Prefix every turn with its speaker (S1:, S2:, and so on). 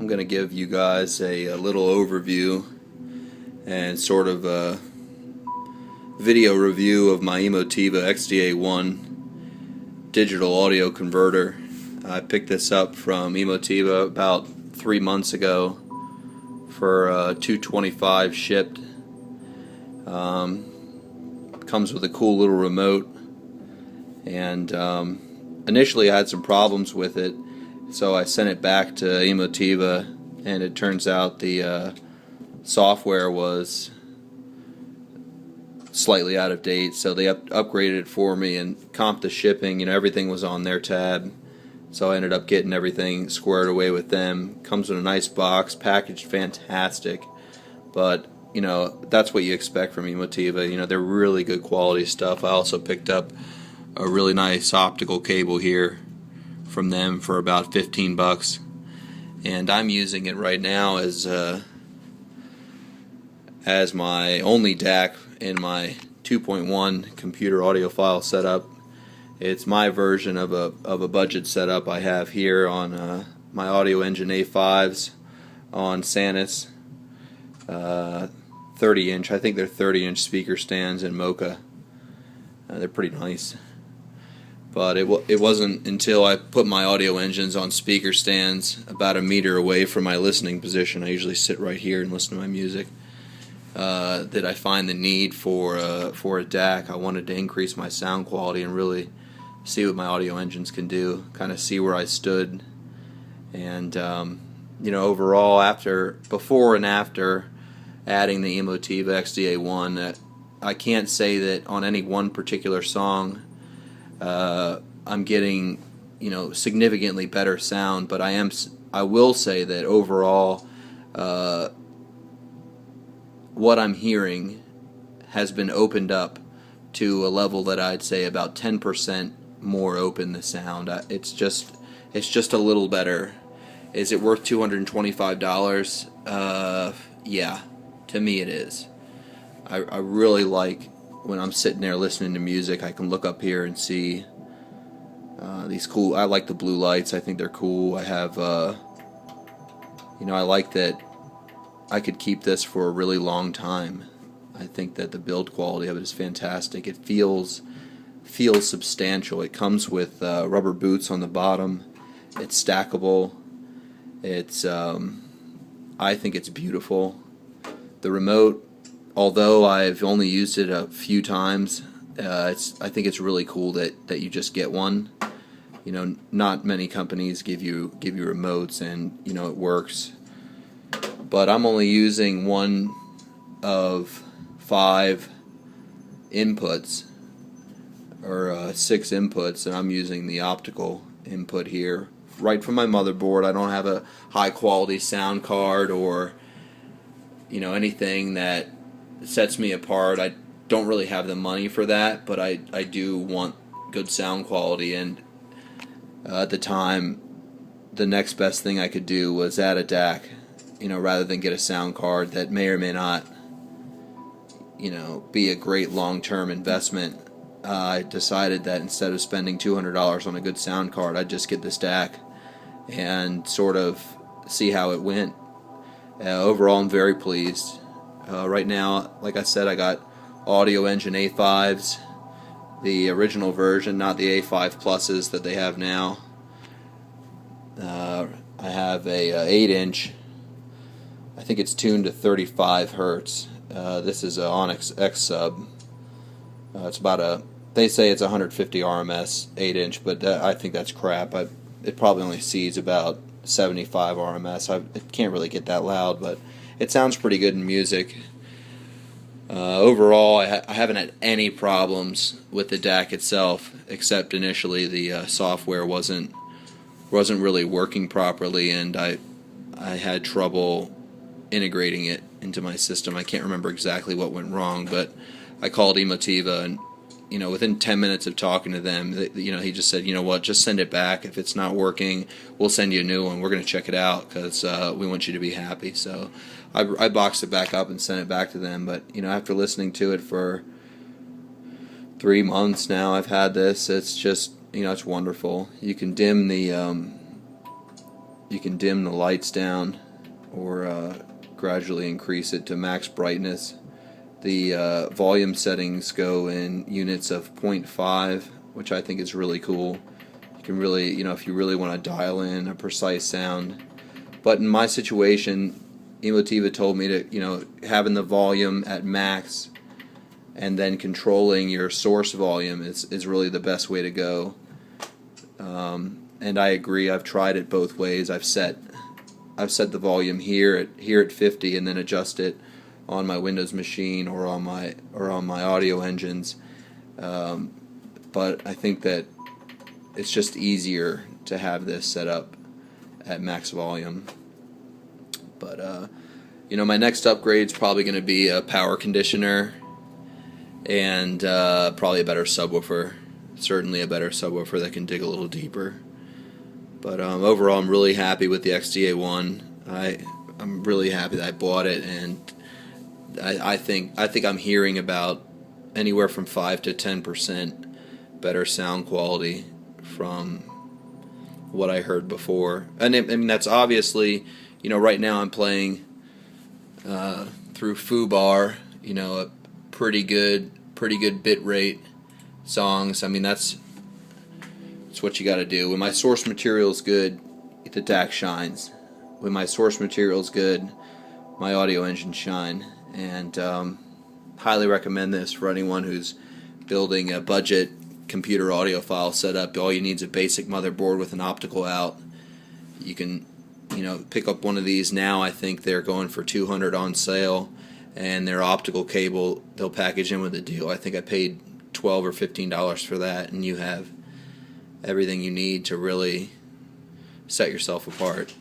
S1: I'm going to give you guys a little overview and sort of a video review of my Emotiva XDA-1 digital audio converter. I picked this up from Emotiva about 3 months ago for $225 shipped. Comes with a cool little remote, and initially I had some problems with it, so I sent it back to Emotiva, and it turns out the software was slightly out of date, so they upgraded it for me and comped the shipping. Everything was on their tab, so I ended up getting everything squared away with them. Comes in a nice box, packaged fantastic, but that's what you expect from Emotiva. They're really good quality stuff. I also picked up a really nice optical cable here from them for about 15 bucks, and I'm using it right now as my only DAC in my 2.1 computer audiophile setup. It's my version of a budget setup I have here on my AudioEngine A5s on Sanus. 30-inch, I think they're 30-inch speaker stands in Mocha. They're pretty nice. But it wasn't until I put my audio engines on speaker stands about a meter away from my listening position — I usually sit right here and listen to my music — that I find the need for a DAC. I wanted to increase my sound quality and really see what my audio engines can do, kind of see where I stood. And overall, before and after adding the Emotiva XDA-1, I can't say that on any one particular song I'm getting significantly better sound, but I will say that overall what I'm hearing has been opened up to a level that I'd say about 10% more open the sound. It's just a little better. Is it worth $225? Yeah. To me it is. I really like when I'm sitting there listening to music, I can look up here and see these cool — I like the blue lights. I think they're cool. I have I like that I could keep this for a really long time. I think that the build quality of it is fantastic. It feels substantial. It comes with rubber boots on the bottom. It's stackable. It's I think it's beautiful. The remote, although I've only used it a few times, I think it's really cool that you just get one. Not many companies give you remotes, and it works. But I'm only using one of 5 inputs, or 6 inputs, and I'm using the optical input here right from my motherboard. I don't have a high quality sound card or anything that sets me apart. I don't really have the money for that, but I do want good sound quality, and at the time the next best thing I could do was add a DAC, rather than get a sound card that may or may not be a great long-term investment. I decided that instead of spending $200 on a good sound card, I'd just get this DAC and sort of see how it went. Overall, I'm very pleased. Right now, like I said, I got AudioEngine A5s, the original version, not the A5 Pluses that they have now. I have a 8-inch. I think it's tuned to 35 hertz. This is a Onix X-Sub. It's about they say it's 150 RMS 8-inch, but I think that's crap. It probably only sees about 75 RMS. It can't really get that loud, but it sounds pretty good in music. Overall, I haven't had any problems with the DAC itself, except initially the software wasn't really working properly, and I had trouble integrating it into my system. I can't remember exactly what went wrong, but I called Emotiva, and within 10 minutes of talking to them, he just said, what, just send it back. If it's not working, we'll send you a new one. We're going to check it out because we want you to be happy. So I boxed it back up and sent it back to them. But after listening to it for 3 months now, I've had this. It's just it's wonderful. You can dim the You can dim the lights down or gradually increase it to max brightness. The volume settings go in units of 0.5, which I think is really cool. You can really, if you really want to dial in a precise sound. But in my situation, Emotiva told me to, having the volume at max and then controlling your source volume is really the best way to go. And I agree. I've tried it both ways. I've set the volume here at 50 and then adjust it on my Windows machine or on my audio engines. But I think that it's just easier to have this set up at max volume. But my next upgrade is probably going to be a power conditioner and probably a better subwoofer. Certainly a better subwoofer that can dig a little deeper. But overall, I'm really happy with the XDA-1. I'm really happy that I bought it, and I think I'm hearing about anywhere from 5 to 10% better sound quality from what I heard before. And I mean, that's obviously, right now I'm playing through foobar, a pretty good bit rate songs. I mean, that's what you got to do. When my source material is good, the DAC shines. When my source material is good, my audio engines shine. And highly recommend this for anyone who's building a budget computer audiophile setup. All you need is a basic motherboard with an optical out. You can, pick up one of these now. I think they're going for $200 on sale, and their optical cable they'll package in with a deal. I think I paid $12 or $15 for that, and you have everything you need to really set yourself apart.